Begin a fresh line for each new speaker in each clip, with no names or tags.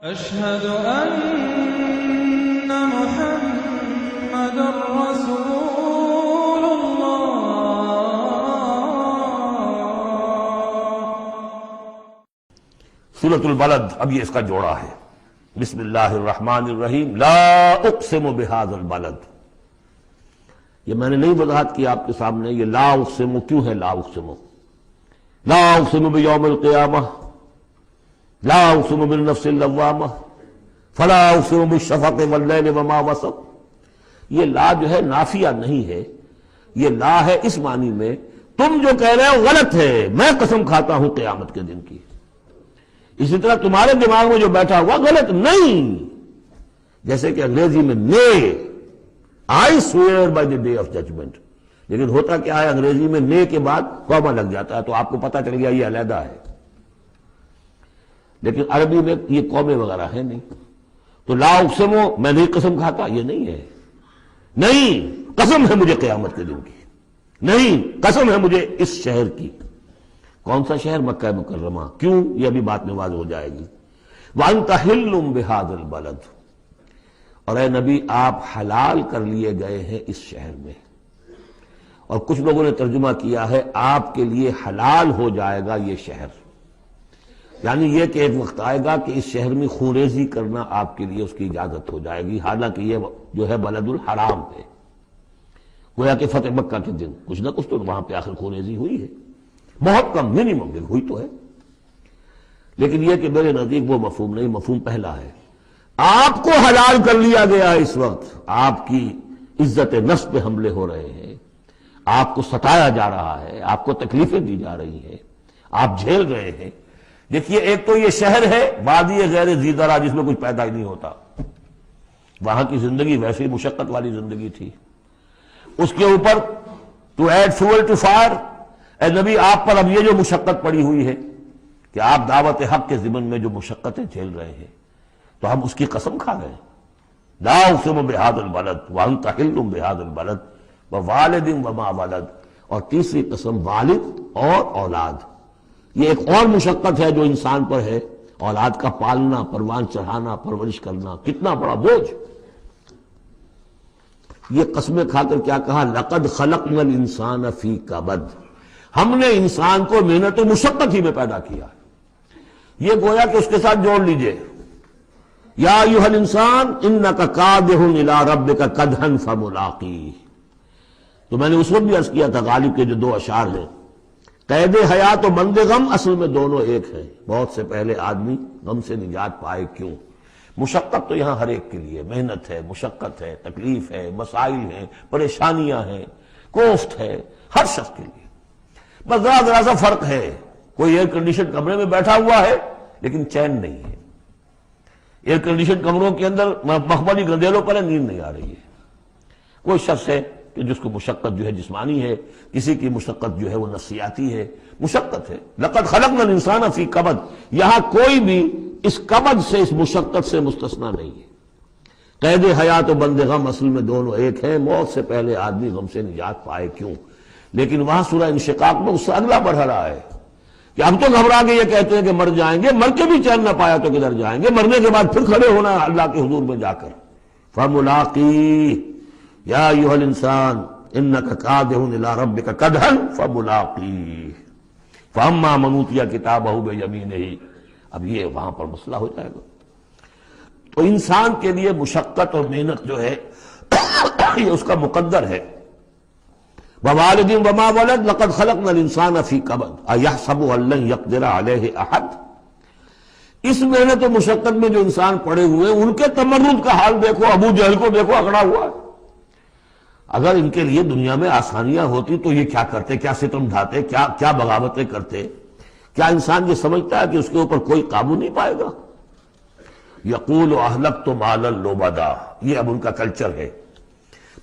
أشهد أن محمد رسول الله۔
سورۃ البلد، اب یہ اس کا جوڑا ہے۔ بسم اللہ الرحمن الرحیم۔ لا اقسم بہذا البلد، یہ میں نے نہیں وضاحت کی آپ کے سامنے، یہ لا اقسم کیوں ہے؟ لا اقسم، لا اقسم بیوم القیامہ، لا اقسم بالنفس اللوامہ، فلا اقسم بالشفق واللیل وما وسق۔ یہ لا جو ہے نافیہ نہیں ہے، یہ لا ہے اس معنی میں تم جو کہہ رہے ہو غلط ہے، میں قسم کھاتا ہوں قیامت کے دن کی۔ اسی طرح تمہارے دماغ میں جو بیٹھا ہوا غلط نہیں، جیسے کہ انگریزی میں نے I swear by the day of judgment، لیکن ہوتا کیا ہے انگریزی میں نے کے بعد کوما لگ جاتا ہے تو آپ کو پتہ چل گیا یہ علیحدہ ہے، لیکن عربی میں یہ قومیں وغیرہ ہے نہیں۔ تو لا اقسمو میں نہیں قسم کھاتا، یہ نہیں ہے، نہیں قسم ہے مجھے قیامت کے دن کی، نہیں قسم ہے مجھے اس شہر کی۔ کون سا شہر؟ مکہ مکرمہ۔ کیوں؟ یہ ابھی بات میں واضح ہو جائے گی۔ وَأَنْتَ حِلٌّ بِهَذَا الْبَلَدِ، اور اے نبی آپ حلال کر لیے گئے ہیں اس شہر میں۔ اور کچھ لوگوں نے ترجمہ کیا ہے آپ کے لیے حلال ہو جائے گا یہ شہر، یعنی یہ کہ ایک وقت آئے گا کہ اس شہر میں خونریزی کرنا آپ کے لیے اس کی اجازت ہو جائے گی، حالانکہ یہ جو ہے بلد الحرام ہے۔ گویا کہ فتح مکہ کے دن کچھ نہ کچھ تو وہاں پہ آخر خونریزی ہوئی ہے، بہت کم، منیمم ہوئی تو ہے، لیکن یہ کہ میرے نزدیک وہ مفہوم نہیں، مفہوم پہلا ہے۔ آپ کو حلال کر لیا گیا ہے، اس وقت آپ کی عزت نفس پہ حملے ہو رہے ہیں، آپ کو ستایا جا رہا ہے، آپ کو تکلیفیں دی جا رہی ہیں، آپ جھیل رہے ہیں۔ دیکھیے ایک تو یہ شہر ہے وادی غیر ذی زرع جس میں کچھ پیدا ہی نہیں ہوتا، وہاں کی زندگی ویسے ہی مشقت والی زندگی تھی، اس کے اوپر to add fuel to fire, اے نبی آپ پر اب یہ جو مشقت پڑی ہوئی ہے کہ آپ دعوت حق کے ضمن میں جو مشقتیں جھیل رہے ہیں، تو ہم اس کی قسم کھا گئے۔ لا اقسم بہذا البلد وانت حل بہذا البلد ووالد وما ولد، اور تیسری قسم والد اور اولاد۔ یہ ایک اور مشقت ہے جو انسان پر ہے، اولاد کا پالنا، پروان چڑھانا، پرورش کرنا، کتنا بڑا بوجھ۔ یہ قسمیں کھا کر کیا کہا؟ لقد خلقنا الانسان فی کبد، ہم نے انسان کو محنت و مشقت ہی میں پیدا کیا۔ یہ گویا کہ اس کے ساتھ جوڑ لیجئے، یا ایھا الانسان انک کادح الی ربک کدحا فملاقیہ۔ تو میں نے اس وقت بھی عرض کیا تھا غالب کے جو دو اشعار ہیں، قید حیات و بند غم اصل میں دونوں ایک ہیں، بہت سے پہلے آدمی غم سے نجات پائے کیوں؟ مشقت تو یہاں ہر ایک کے لیے، محنت ہے، مشقت ہے، تکلیف ہے، مسائل ہیں، پریشانیاں ہیں، کوفت ہے، ہر شخص کے لیے۔ بس ذرا سا فرق ہے، کوئی ایئر کنڈیشن کمرے میں بیٹھا ہوا ہے لیکن چین نہیں ہے، ایئر کنڈیشن کمروں کے اندر مخملی گدیلوں پر نیند نہیں آ رہی ہے۔ کوئی شخص ہے کہ جس کو مشقت جو ہے جسمانی ہے، کسی کی مشقت جو ہے وہ نفسیاتی ہے، مشقت ہے۔ لقد خلقنا الانسان فی کبد، یہاں کوئی بھی اس کبد سے، اس مشقت سے مستثنا نہیں ہے۔ قید حیات و بند غم اصل میں دونوں ایک ہیں، موت سے پہلے آدمی غم سے نجات پائے کیوں؟ لیکن وہاں سورہ انشقاق میں اس سے اگلا بڑھ رہا ہے کہ ہم تو گھبرا کے یہ کہتے ہیں کہ مر جائیں گے، مر کے بھی چین نہ پایا تو کدھر جائیں گے، مرنے کے بعد پھر کھڑے ہونا ہے اللہ کے حضور میں جا کر۔ فملاقیہ یا ایھا الانسان انک کادح الی ربک کدحا فملاقیہ فاما من اوتی کتابہ بیمینہ۔ اب یہ وہاں پر مسئلہ ہو جائے گا۔ تو انسان کے لیے مشقت اور محنت جو ہے یہ اس کا مقدر ہے۔ ووالد وما ولد لقد خلقنا الانسان فی کبد ایحسب ان لن یقدر علیہ احد۔ اس محنت و مشقت میں جو انسان پڑے ہوئے ہیں ان کے تمرد کا حال دیکھو، ابو جہل کو دیکھو اکڑا ہوا ہے۔ اگر ان کے لیے دنیا میں آسانیاں ہوتی تو یہ کیا کرتے، کیا ستم ڈھاتے، کیا بغاوتیں کرتے؟ کیا انسان یہ سمجھتا ہے کہ اس کے اوپر کوئی قابو نہیں پائے گا؟ یقول اہلکت مالا لبدا، یہ اب ان کا کلچر ہے،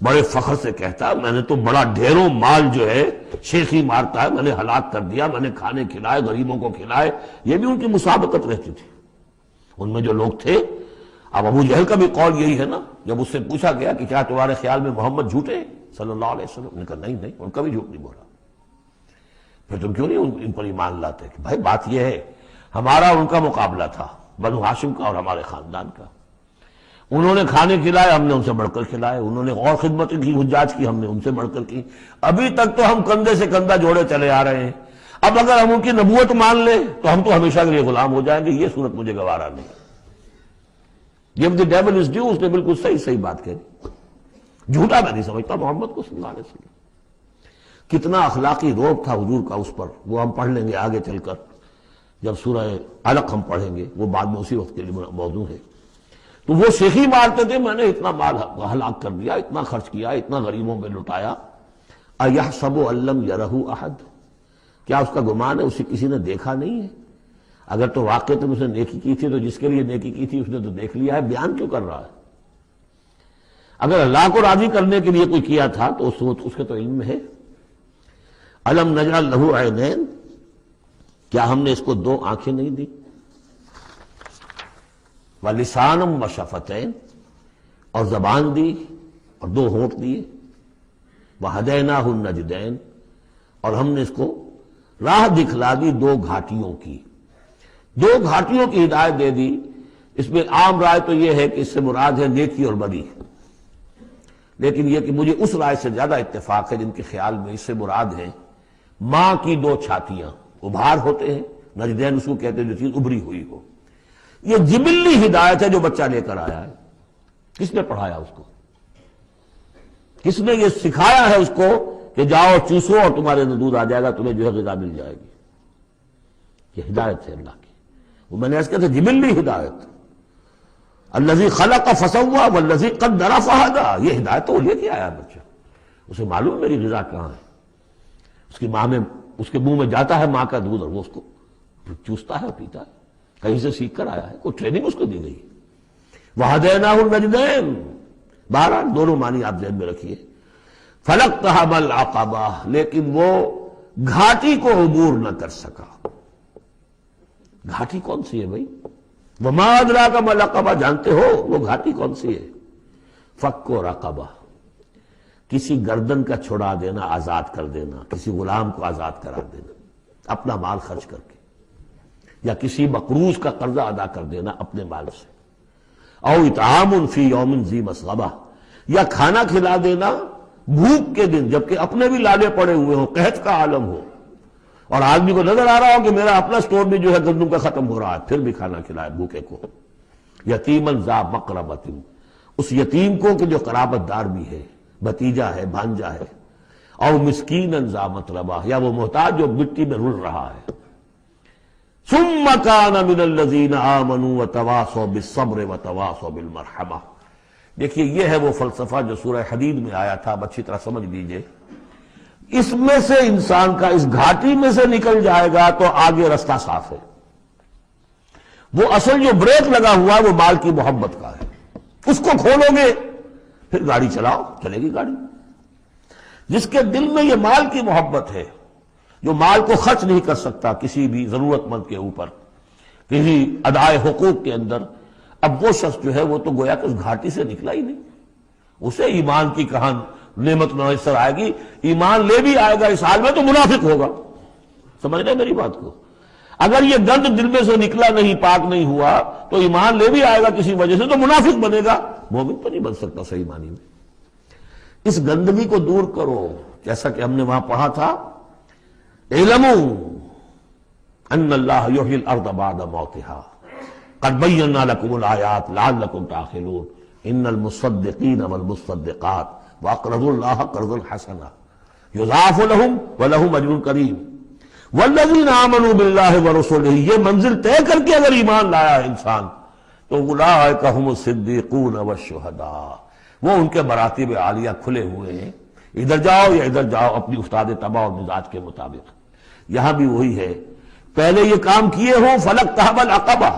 بڑے فخر سے کہتا ہے میں نے تو بڑا ڈھیروں مال جو ہے شیخی مارتا ہے، میں نے ہلاک کر دیا، میں نے کھانے کھلائے، غریبوں کو کھلائے۔ یہ بھی ان کی مسابقت رہتی تھی ان میں جو لوگ تھے۔ اب ابو جہل کا بھی قول یہی ہے نا، جب اس سے پوچھا گیا کہ کیا تمہارے خیال میں محمد جھوٹے ہیں صلی اللہ علیہ وسلم، نے کہا نہیں ان کا بھی جھوٹ نہیں بولا۔ پھر تم کیوں نہیں ان پر ایمان لاتے؟ کہ بھائی بات یہ ہے ہمارا ان کا مقابلہ تھا، بنو ہاشم کا اور ہمارے خاندان کا۔ انہوں نے کھانے کھلائے، ہم نے ان سے بڑھ کر کھلائے، انہوں نے اور خدمت کی، حجاج کی، ہم نے ان سے بڑھ کر کی۔ ابھی تک تو ہم کندھے سے کندھا جوڑے چلے آ رہے ہیں، اب اگر ہم ان کی نبوت مان لیں تو ہم تو ہمیشہ کے لیے غلام ہو جائیں گے، یہ صورت مجھے گوارا نہیں۔ Give the devil his due، اس نے بالکل صحیح بات کہی، جھوٹا میں نہیں سمجھتا محمد کو صلی اللہ علیہ وسلم۔ کتنا اخلاقی روب تھا حضور کا اس پر، وہ ہم پڑھ لیں گے آگے چل کر جب سورہ علق ہم پڑھیں گے، وہ بعد میں اسی وقت کے لیے موضوع ہے۔ تو وہ شیخی مارتے تھے، میں نے اتنا مال ہلاک کر دیا، اتنا خرچ کیا، اتنا غریبوں میں لٹایا۔ اَيَحْسَبُ أَن لَّمْ يَرَهُ أَحَدٌ، کیا اس کا گمان ہے اسے کسی نے دیکھا نہیں ہے؟ اگر تو واقع تم اس نے نیکی کی تھی تو جس کے لیے نیکی کی تھی اس نے تو دیکھ لیا ہے، بیان کیوں کر رہا ہے؟ اگر اللہ کو راضی کرنے کے لیے کوئی کیا تھا تو اس کے تو علم میں ہے۔ أَلَمْ نَجْعَل لَّهُ عَيْنَيْنِ، کیا ہم نے اس کو دو آنکھیں نہیں دی؟ وَلِسَانًا وَشَفَتَيْنِ، اور زبان دی اور دو ہونٹ دیے۔ وَهَدَيْنَاهُ النَّجْدَيْنِ، اور ہم نے اس کو راہ دکھلا دی دو گھاٹیوں کی، دو گھاٹیوں کی ہدایت دے دی۔ اس میں عام رائے تو یہ ہے کہ اس سے مراد ہے نیکی اور بدی، لیکن یہ کہ مجھے اس رائے سے زیادہ اتفاق ہے جن کے خیال میں اس سے مراد ہے ماں کی دو چھاتیاں، ابھار ہوتے ہیں، نجدین اس کو کہتے ہیں جو چیز ابھری ہوئی ہو۔ یہ جبلی ہدایت ہے جو بچہ لے کر آیا ہے۔ کس نے پڑھایا اس کو؟ کس نے یہ سکھایا ہے اس کو کہ جاؤ چوسو اور تمہارے اندر دودھ آ جائے گا، تمہیں جو ہے غذا مل جائے گی؟ یہ ہدایت ہے اللہ کی، وہ میں نے ایسا کہا تھا جبلی ہدایت۔ الذی خلق فسوی والذی قدر فہدی، یہ ہدایت تو وہ لے کے آیا بچہ، اسے معلوم میری غذا کہاں ہے۔ اس کی ماں میں، اس کے منہ میں جاتا ہے ماں کا دودھ اور وہ اس کو چوستا ہے اور پیتا ہے، کہیں سے سیکھ کر آیا ہے، کوئی ٹریننگ اس کو دی گئی۔ وَهَدَيْنَاهُ النَّجْدَيْنِ، بہرحال دونوں معنی آپ ذہن میں رکھیے۔ فَلَقْتَحَمَ الْعَقَبَةَ، لیکن وہ گھاٹی کو عبور نہ کر سکا۔ گھاٹی کون سی ہے بھائی؟ وَمَا أَدْرَاكَ مَا الْعَقَبَةُ، جانتے ہو وہ گھاٹی کون سی ہے؟ فَكُّ رَقَبَةٍ، کسی گردن کا چھڑا دینا، آزاد کر دینا، کسی غلام کو آزاد کرا دینا اپنا مال خرچ کر کے، یا کسی مقروض کا قرضہ ادا کر دینا اپنے مال سے۔ او اطعام فی یوم ذی مسغبہ، یا کھانا کھلا دینا بھوک کے دن جبکہ اپنے بھی لالے پڑے ہوئے ہوں، قحط کا عالم ہو، اور آدمی کو نظر آ رہا ہو کہ میرا اپنا سٹور بھی جو ہے گندم کا ختم ہو رہا ہے، پھر بھی کھانا کھلائے بھوکے کو۔ یتیماً ذا مقربۃ، اس یتیم کو کہ جو قرابت دار بھی ہے، بھتیجا ہے، بھانجا ہے۔ او مسکیناً ذا متربہ، یا وہ محتاج جو مٹی میں رل رہا ہے۔ ثم كان من الذين آمنوا وتواصوا بالصبر وتواصوا بالمرحمہ۔ دیکھیے یہ ہے وہ فلسفہ جو سورہ حدید میں آیا تھا، اب اچھی طرح سمجھ لیجئے۔ اس میں سے انسان کا اس گھاٹی میں سے نکل جائے گا تو آگے رستہ صاف ہے۔ وہ اصل جو بریک لگا ہوا ہے وہ مال کی محبت کا ہے، اس کو کھولو گے پھر گاڑی چلاؤ، چلے گی گاڑی۔ جس کے دل میں یہ مال کی محبت ہے، جو مال کو خرچ نہیں کر سکتا کسی بھی ضرورت مند کے اوپر، کسی ادائے حقوق کے اندر، اب وہ شخص جو ہے وہ تو گویا کہ اس گھاٹی سے نکلا ہی نہیں۔ اسے ایمان کی کہاں نعمت میسر آئے گی، ایمان لے بھی آئے گا اس حال میں تو منافق ہوگا۔ سمجھ رہے میری بات کو؟ اگر یہ گند دل میں سے نکلا نہیں، پاک نہیں ہوا، تو ایمان لے بھی آئے گا کسی وجہ سے تو منافق بنے گا، مومن تو نہیں بن سکتا صحیح معنی میں۔ اس گندگی کو دور کرو، جیسا کہ ہم نے وہاں پڑھا تھا، اعلموا ان اللہ یحیی الارض بعد موتہا قد بینا لکم الآیات لعلکم تعقلون ان المصدقین والمصدقات واقرضوا اللہ قرضا حسنا یضاعف لهم ولهم اجر کریم والذین آمنوا باللہ ورسلہ، یہ منزل طے کر کے اگر ایمان لایا ہے انسان تو اولئک هم الصدیقون والشہداء، وہ ان کے مراتب عالیہ کھلے ہوئے ہیں، ادھر جاؤ یا ادھر جاؤ اپنی استاد طبع اور مزاج کے مطابق۔ یہاں بھی وہی ہے، پہلے یہ کام کیے ہو فلقتحم العقبہ،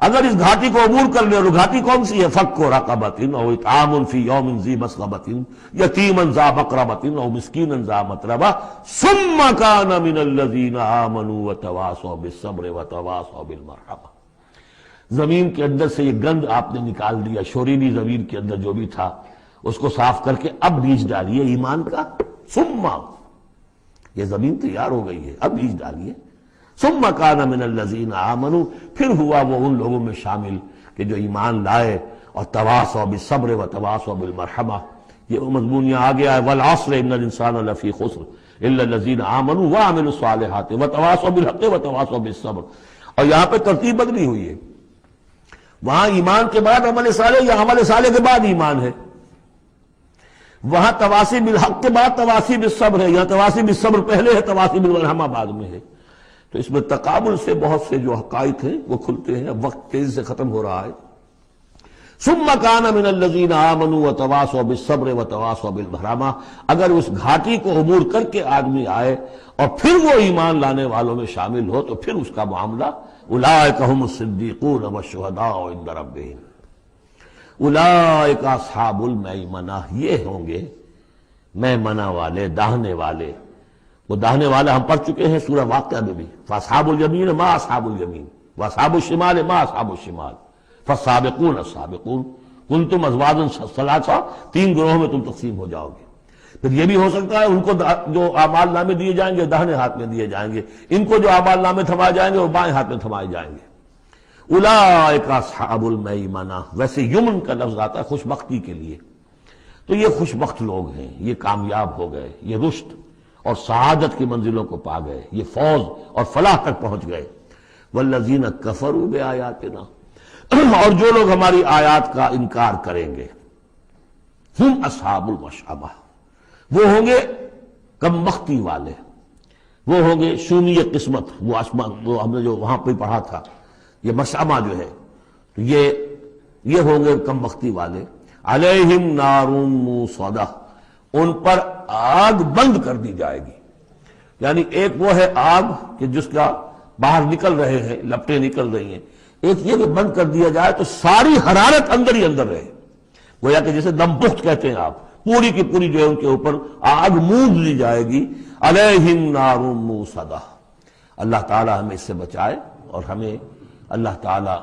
اگر اس گھاٹی کو عبور کر لے، اور گھاٹی کون سی ہے؟ فک رقبۃ او اطعام فی یوم ذی مسغبۃ یتیما ذا مقربۃ او مسکینا ذا متربہ ثم کان من الذین آمنوا وتواصوا بالصبر وتواصوا بالمرحمہ۔ زمین کے اندر سے یہ گند آپ نے نکال دیا، شورینی زمین کے اندر جو بھی تھا اس کو صاف کر کے اب بیج ڈالیے ایمان کا۔ ثم، یہ زمین تیار ہو گئی ہے، اب بیج ڈالیے۔ ثم کان من الذین آمنوا، پھر ہوا وہ ان لوگوں میں شامل کہ جو ایمان لائے اور تواصوا بالصبر وتواصوا بالمرحمہ. یہ وہ مضمون یہاں آ گیا ہے، والعصر ان الانسان لفی خسر الا الذین آمنوا وعملوا الصالحات وتواصوا بالحق وتواصوا بالصبر. اور یہاں پہ ترتیب بدلی ہوئی ہے، وہاں ایمان کے بعد عمل صالح یا عمل صالح کے بعد ایمان ہے، وہاں تواصی بالحق کے بعد تواصی بالصبر ہے، یہاں تواصی بالصبر پہلے ہے، تواصی بالمرحمہ بعد میں ہے. تو اس میں تقابل سے بہت سے جو حقائق ہیں وہ کھلتے ہیں. اب وقت تیزی سے ختم ہو رہا ہے. ثم کان من الذین آمنوا وتواصوا بالصبر وتواصوا بالمرحمہ، اگر اس گھاٹی کو عبور کر کے آدمی آئے اور پھر وہ ایمان لانے والوں میں شامل ہو تو پھر اس کا معاملہ اولئک هم الصدیقون والشہداء عند ربہم، اولئک اصحاب المیمنہ، یہ ہوں گے میمنہ والے، داہنے والے. وہ داہنے والا ہم پڑھ چکے ہیں سورہ واقعہ میں بھی، فاصحاب الیمین ما اصحاب الیمین واصحاب الشمال ما اصحاب الشمال فالسابقون السابقون کنتم ازواجا ثلاثا، تین گروہوں میں تم تقسیم ہو جاؤ گے. پھر یہ بھی ہو سکتا ہے ان کو جو اعمال نامے دیے جائیں گے داہنے ہاتھ میں دیے جائیں گے، ان کو جو اعمال نامے تھمائے جائیں گے وہ بائیں ہاتھ میں تھمائے جائیں گے. اولئک اصحاب المیمنہ، ویسے یمن کا لفظ آتا ہے خوش بختی کے لیے، تو یہ خوش بخت لوگ ہیں، یہ کامیاب ہو گئے، یہ رشد اور سعادت کی منزلوں کو پا گئے، یہ فوز اور فلاح تک پہنچ گئے. والذین کفروا بآیاتنا، اور جو لوگ ہماری آیات کا انکار کریں گے، ہم اصحاب المشأمہ، وہ ہوں گے کم بختی والے، وہ ہوں گے شومی قسمت. وہ ہم نے جو وہاں پہ پڑھا تھا، یہ مشأمہ جو ہے تو یہ ہوں گے کم بختی والے. علیہم نار موصدہ، ان پر آگ بند کر دی جائے گی. یعنی ایک وہ ہے آگ کہ جس کا باہر نکل رہے ہیں، لپٹیں نکل رہی ہیں، ایک یہ کہ بند کر دیا جائے تو ساری حرارت اندر ہی اندر رہے، گویا کہ جسے دم پخت کہتے ہیں آپ، پوری کی پوری جو ہے ان کے اوپر آگ موند لی جائے گی. علیہم نار موصدہ. اللہ تعالی ہمیں اس سے بچائے اور ہمیں اللہ تعالی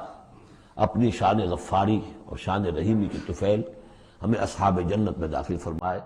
اپنی شان غفاری اور شان رحیمی کی طفیل ہمیں اصحاب جنت میں داخل فرمائے.